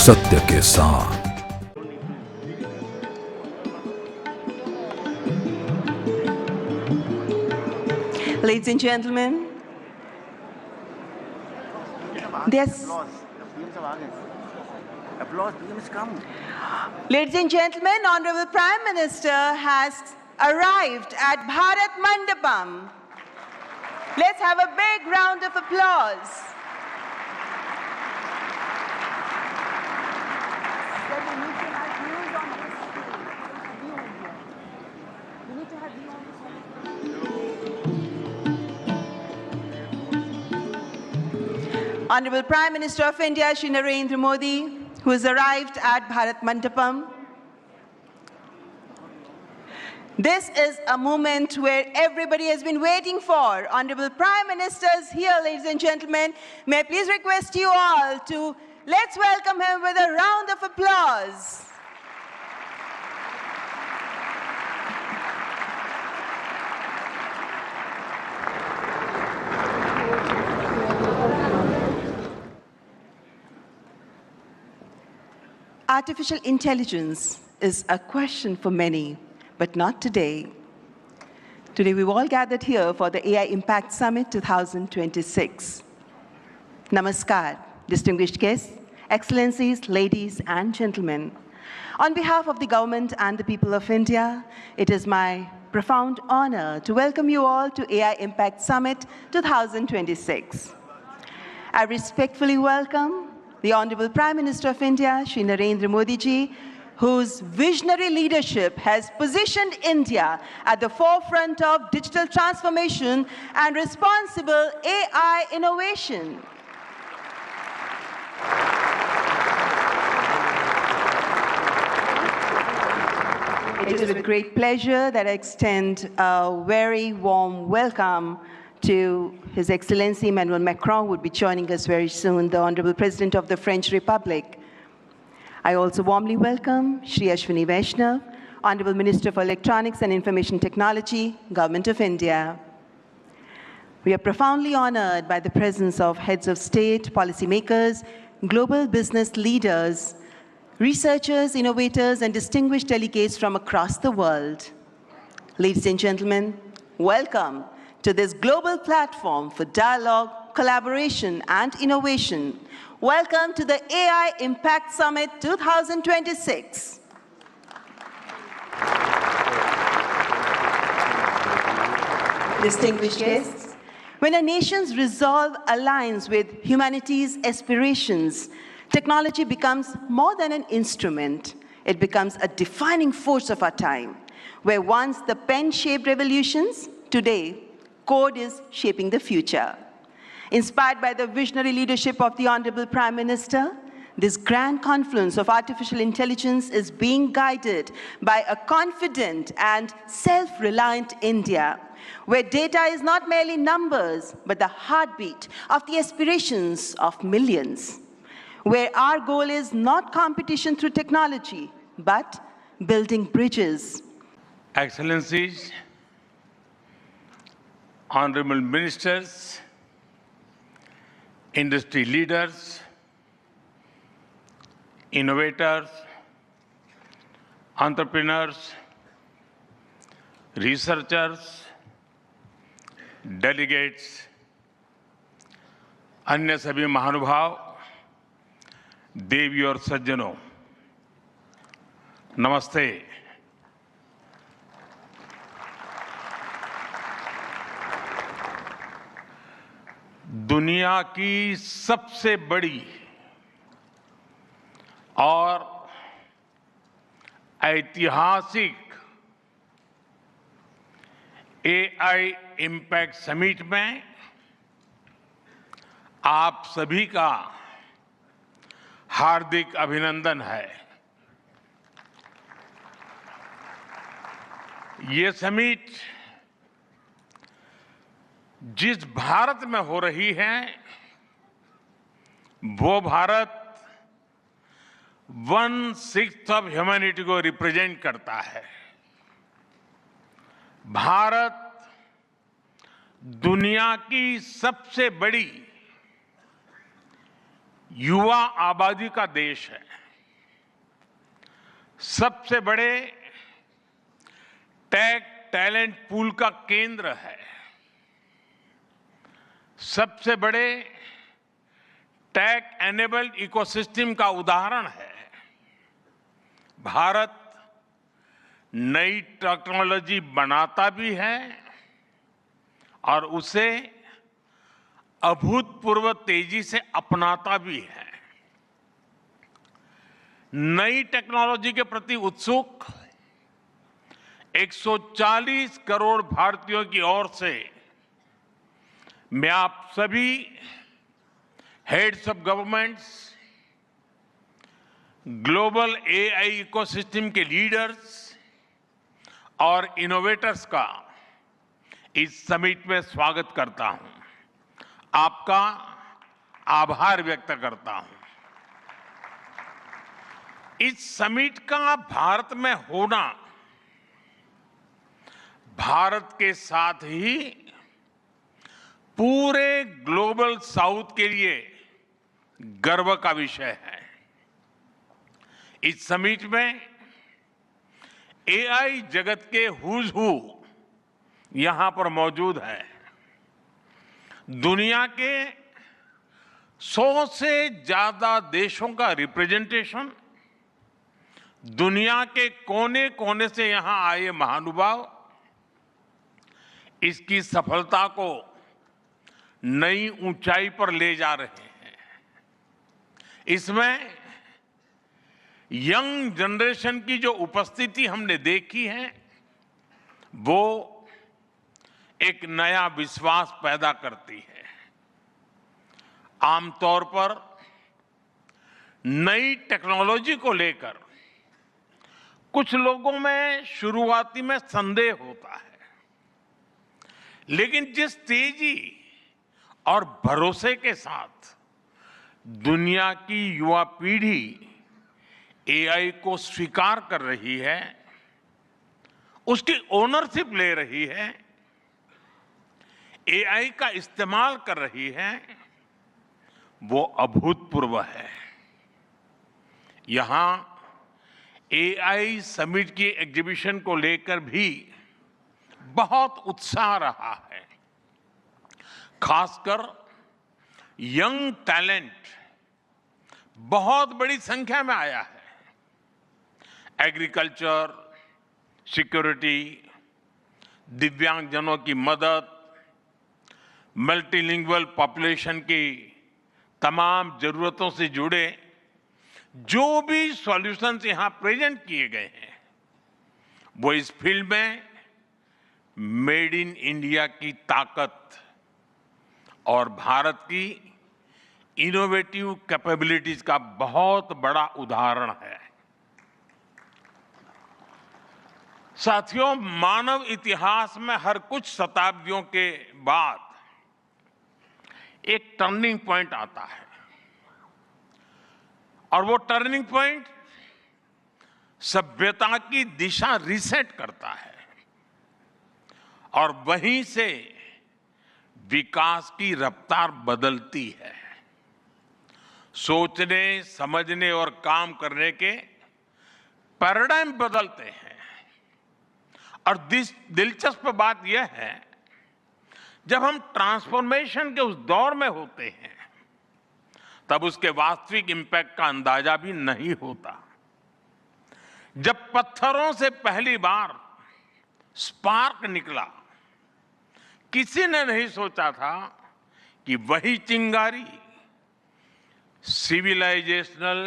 सत्य के साथ। Ladies and gentlemen, Ladies and gentlemen, Honorable Prime Minister has arrived at Bharat Mandapam. Let's have a big round of applause. Honorable Prime Minister of India, Shri Narendra Modi, who has arrived at Bharat Mandapam. This is a moment where everybody has been waiting for. Honorable Prime Minister is here, ladies and gentlemen. May I please request you all to let's welcome him with a round of applause. Artificial intelligence is a question for many, but not today. Today we've all gathered here for the AI Impact Summit 2026. Namaskar, distinguished guests, excellencies, ladies and gentlemen. On behalf of the government and the people of India, it is my profound honor to welcome you all to AI Impact Summit 2026. I respectfully welcome the Honorable Prime Minister of India, Shri Narendra Modi ji, whose visionary leadership has positioned India at the forefront of digital transformation and responsible AI innovation. It is with great pleasure that I extend a very warm welcome to His Excellency Emmanuel Macron, who would be joining us very soon, the Honorable President of the French Republic. I also warmly welcome Shri Ashwini Vaishnav, Honorable Minister for Electronics and Information Technology, Government of India. We are profoundly honored by the presence of heads of state, policymakers, global business leaders, researchers, innovators, and distinguished delegates from across the world. Ladies and gentlemen, welcome to this global platform for dialogue, collaboration, and innovation. Welcome to the AI Impact Summit 2026. Distinguished guests, when a nation's resolve aligns with humanity's aspirations, technology becomes more than an instrument. It becomes a defining force of our time, where once the pen-shaped revolutions, today, code is shaping the future. Inspired by the visionary leadership of the Honorable Prime Minister, this grand confluence of artificial intelligence is being guided by a confident and self-reliant India, where data is not merely numbers, but the heartbeat of the aspirations of millions, where our goal is not competition through technology, but building bridges. Excellencies, honorable ministers, industry leaders, innovators, entrepreneurs, researchers, delegates, अन्य सभी महानुभाव, देवी और सज्जनों, नमस्ते। दुनिया की सबसे बड़ी और ऐतिहासिक एआई इम्पैक्ट समिट में आप सभी का हार्दिक अभिनंदन है। ये समिट जिस भारत में हो रही है, वो भारत 1/6 ऑफ ह्यूमैनिटी को रिप्रेजेंट करता है। भारत दुनिया की सबसे बड़ी युवा आबादी का देश है, सबसे बड़े टेक टैलेंट पूल का केंद्र है, सबसे बड़े टेक एनेबल्ड इकोसिस्टम का उदाहरण है। भारत नई टेक्नोलॉजी बनाता भी है और उसे अभूतपूर्व तेजी से अपनाता भी है। नई टेक्नोलॉजी के प्रति उत्सुक 140 करोड़ भारतीयों की ओर से मैं आप सभी heads of governments, global AI ecosystem के लीडर्स और इनोवेटर्स का इस समिट में स्वागत करता हूं, आपका आभार व्यक्त करता हूं। इस समिट का भारत में होना भारत के साथ ही पूरे ग्लोबल साउथ के लिए गर्व का विषय है। इस समिट में एआई जगत के हुज हू यहां पर मौजूद है। दुनिया के 100 से ज्यादा देशों का रिप्रेजेंटेशन, दुनिया के कोने कोने से यहां आए महानुभाव इसकी सफलता को नई ऊंचाई पर ले जा रहे हैं। इसमें यंग जनरेशन की जो उपस्थिति हमने देखी है वो एक नया विश्वास पैदा करती है। आमतौर पर नई टेक्नोलॉजी को लेकर कुछ लोगों में शुरुआती में संदेह होता है, लेकिन जिस तेजी और भरोसे के साथ दुनिया की युवा पीढ़ी एआई को स्वीकार कर रही है, उसकी ओनरशिप ले रही है, एआई का इस्तेमाल कर रही है, वो अभूतपूर्व है। यहां एआई समिट की एग्जीबिशन को लेकर भी बहुत उत्साह रहा है। खासकर यंग टैलेंट बहुत बड़ी संख्या में आया है। एग्रीकल्चर, सिक्योरिटी, दिव्यांगजनों की मदद, मल्टीलिंगुअल पॉपुलेशन की तमाम जरूरतों से जुड़े जो भी सॉल्यूशंस यहां प्रेजेंट किए गए हैं वो इस फील्ड में मेड इन इंडिया की ताकत और भारत की इनोवेटिव कैपेबिलिटीज का बहुत बड़ा उदाहरण है। साथियों, मानव इतिहास में हर कुछ शताब्दियों के बाद एक टर्निंग पॉइंट आता है और वो टर्निंग पॉइंट सभ्यता की दिशा रीसेट करता है और वहीं से विकास की रफ्तार बदलती है। सोचने, समझने और काम करने के पैराडाइम बदलते हैं और दिलचस्प बात यह है, जब हम ट्रांसफॉर्मेशन के उस दौर में होते हैं तब उसके वास्तविक इंपैक्ट का अंदाजा भी नहीं होता। जब पत्थरों से पहली बार स्पार्क निकला, किसी ने नहीं सोचा था कि वही चिंगारी सिविलाइजेशनल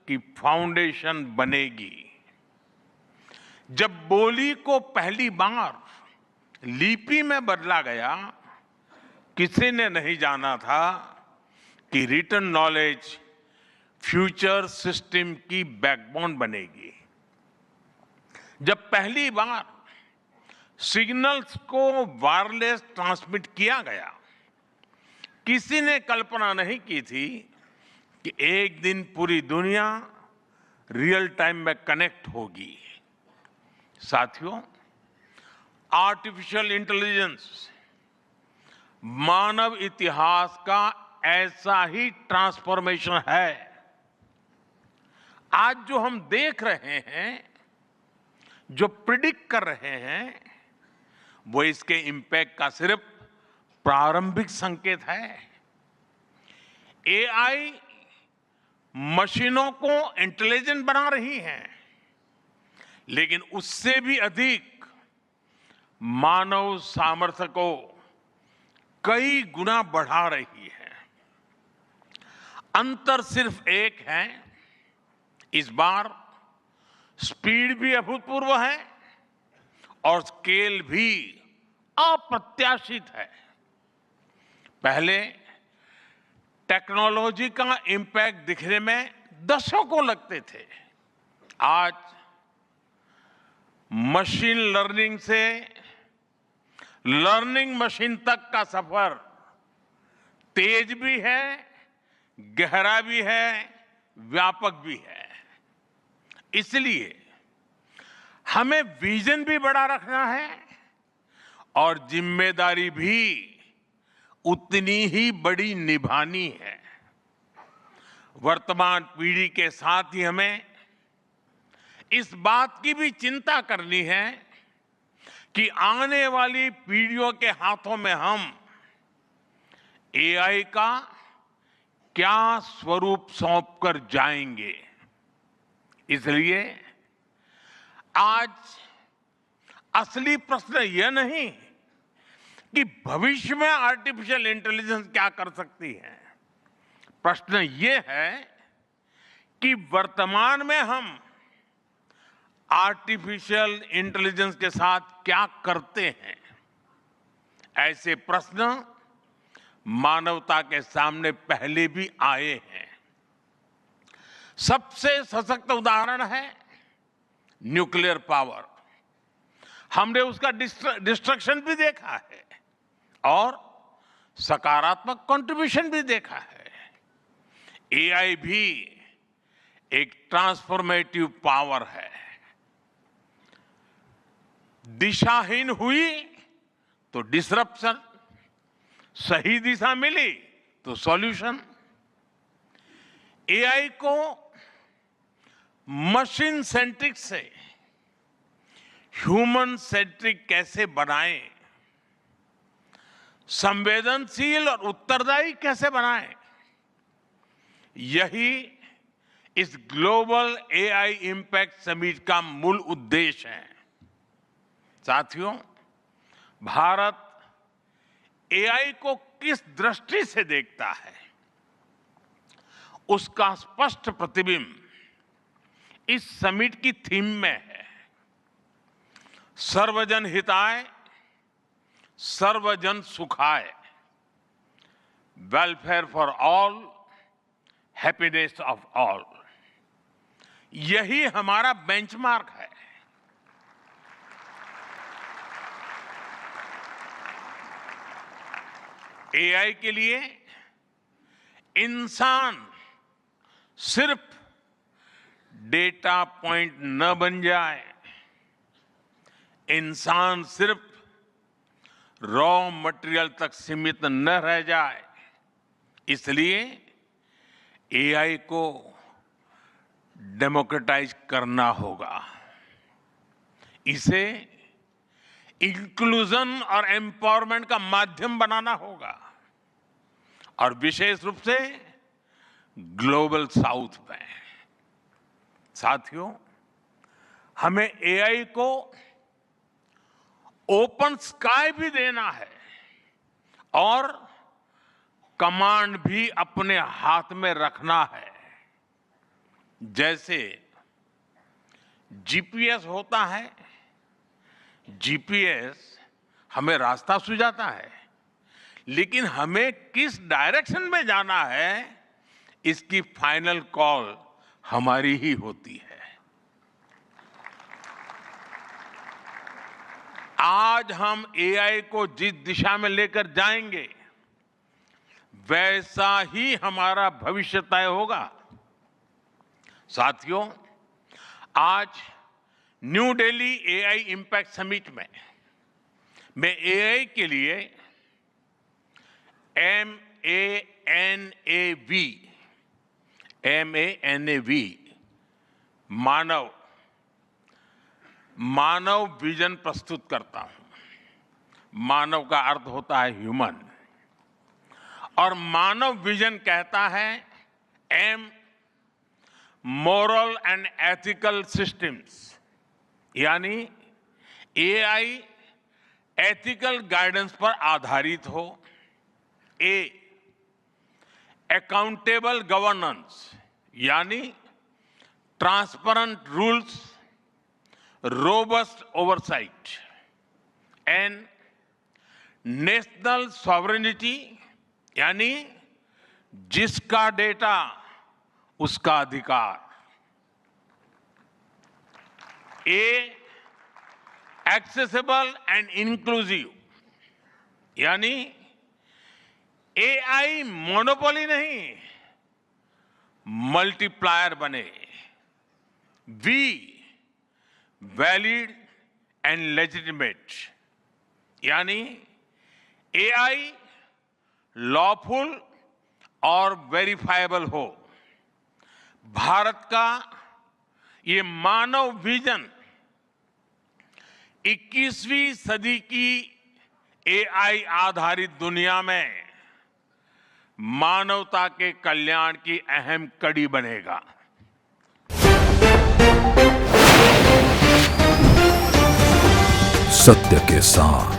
की फाउंडेशन बनेगी। जब बोली को पहली बार लिपि में बदला गया, किसी ने नहीं जाना था कि रिटन नॉलेज फ्यूचर सिस्टम की बैकबोन बनेगी। जब पहली बार सिग्नल्स को वायरलेस ट्रांसमिट किया गया, किसी ने कल्पना नहीं की थी कि एक दिन पूरी दुनिया रियल टाइम में कनेक्ट होगी। साथियों, आर्टिफिशियल इंटेलिजेंस मानव इतिहास का ऐसा ही ट्रांसफॉर्मेशन है। आज जो हम देख रहे हैं, जो प्रिडिक्ट कर रहे हैं, वो इसके इंपैक्ट का सिर्फ प्रारंभिक संकेत है। एआई मशीनों को इंटेलिजेंट बना रही है, लेकिन उससे भी अधिक मानव सामर्थ्य को कई गुना बढ़ा रही है। अंतर सिर्फ एक है, इस बार स्पीड भी अभूतपूर्व है और स्केल भी अप्रत्याशित है। पहले टेक्नोलॉजी का इंपैक्ट दिखने में दशकों लगते थे। आज मशीन लर्निंग से लर्निंग मशीन तक का सफर तेज भी है, गहरा भी है, व्यापक भी है। इसलिए हमें विजन भी बड़ा रखना है और जिम्मेदारी भी उतनी ही बड़ी निभानी है। वर्तमान पीढ़ी के साथ ही हमें इस बात की भी चिंता करनी है कि आने वाली पीढ़ियों के हाथों में हम एआई का क्या स्वरूप सौंप कर जाएंगे। इसलिए आज असली प्रश्न यह नहीं कि भविष्य में आर्टिफिशियल इंटेलिजेंस क्या कर सकती है। प्रश्न यह है कि वर्तमान में हम आर्टिफिशियल इंटेलिजेंस के साथ क्या करते हैं। ऐसे प्रश्न मानवता के सामने पहले भी आए हैं। सबसे सशक्त उदाहरण है न्यूक्लियर पावर। हमने उसका डिस्ट्रक्शन भी देखा है और सकारात्मक कंट्रीब्यूशन भी देखा है। एआई भी एक ट्रांसफॉर्मेटिव पावर है। दिशाहीन हुई तो डिसरप्शन, सही दिशा मिली तो सॉल्यूशन। एआई को मशीन सेंट्रिक से ह्यूमन सेंट्रिक कैसे बनाएं, संवेदनशील और उत्तरदायी कैसे बनाएं, यही इस ग्लोबल एआई इंपैक्ट समिट का मूल उद्देश्य है। साथियों, भारत एआई को किस दृष्टि से देखता है, उसका स्पष्ट प्रतिबिंब इस समिट की थीम में है। सर्वजन हिताय, सर्वजन सुखाय, welfare for all, happiness of all. यही हमारा बेंचमार्क है। एआई के लिए इंसान सिर्फ डेटा पॉइंट न बन जाए, इंसान सिर्फ रॉ मटेरियल तक सीमित न रह जाए। इसलिए एआई को डेमोक्रेटाइज करना होगा, इसे इंक्लूजन और एम्पावरमेंट का माध्यम बनाना होगा और विशेष रूप से ग्लोबल साउथ में। साथियों, हमें एआई को ओपन स्काई भी देना है और कमांड भी अपने हाथ में रखना है। जैसे जीपीएस होता है, जीपीएस हमें रास्ता सुझाता है, लेकिन हमें किस डायरेक्शन में जाना है, इसकी फाइनल कॉल हमारी ही होती है। आज हम एआई को जिस दिशा में लेकर जाएंगे, वैसा ही हमारा भविष्य तय होगा। साथियों, आज new Delhi AI impact summit में मैं एआई के लिए MAN MANAV मानव मानव विजन प्रस्तुत करता हूं। मानव का अर्थ होता है ह्यूमन और मानव विजन कहता है M moral and ethical systems, यानी AI एथिकल गाइडेंस पर आधारित हो। A अकाउंटेबल गवर्नेंस, यानी transparent rules, robust oversight. N national sovereignty, यानी जिसका डेटा उसका अधिकार। A एक्सेसिबल एंड इंक्लूसिव, यानी AI मोनोपोली नहीं, मल्टीप्लायर बने। V वैलिड एंड लेजिटिमेट, यानी AI लॉफुल और वेरीफाइबल हो। भारत का ये मानव विजन 21वीं सदी की AI आधारित दुनिया में मानवता के कल्याण की अहम कड़ी बनेगा। सत्य के साथ